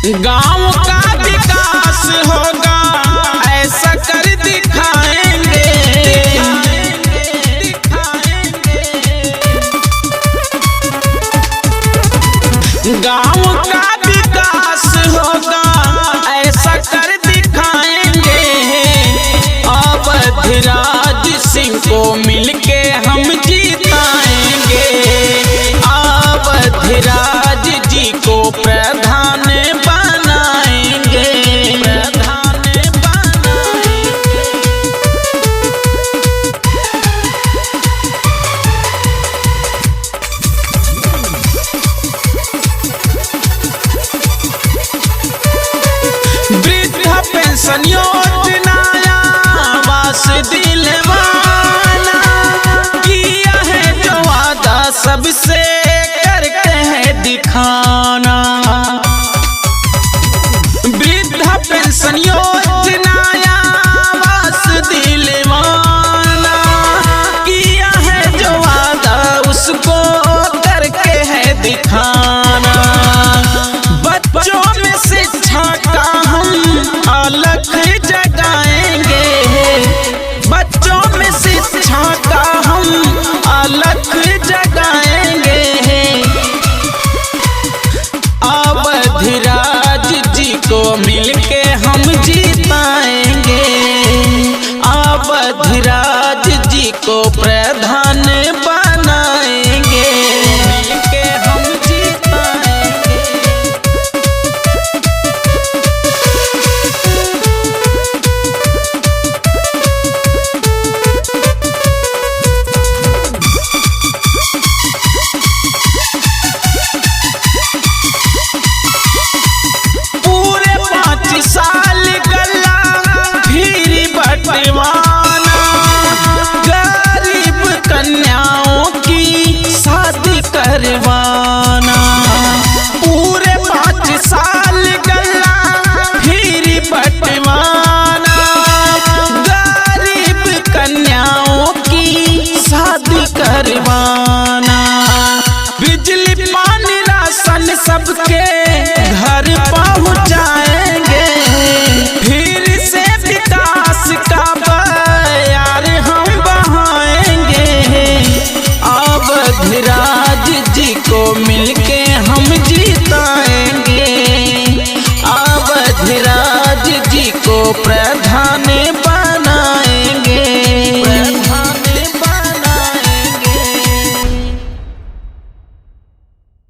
गांव का विकास होगा ऐसा कर दिखाएंगे। गांव का विकास होगा ऐसा कर दिखाएंगे। अवधराज सिंह को मिलके हम जिताएंगे। अवधराज जी को प्रधान बनाएंगे। वृद्धा पेंशन योजना आवास दिलवाना किया है जो वादा सबसे करते हैं दिखाना। वृद्धा पेंशन योजना आवास दिलवाना किया है जो वादा उसको करके है दिखाना। बच्चों में शिक्षा का हम अलख जगाएंगे। बच्चों में शिक्षा का हम अलख जगाएंगे। अवधराज जी को मिलके हम जिताएंगे। अवधराज जी को प्रधान बनाएंगे। मिलके हम जिताएंगे। पूरे 5 साल गला फिर बंटवाना। गरीब कन्याओं की शादी करवाना। पूरे 5 साल गला फिर बंटवाना। गरीब कन्याओं की शादी करवाना। बिजली पानी राशन सबके घर पहुँचाएंगे। फिर से विकास का बयार हम बहाएंगे। अवधराज जी को मिलके हम जिताएंगे। अवधराज जी को प्रधान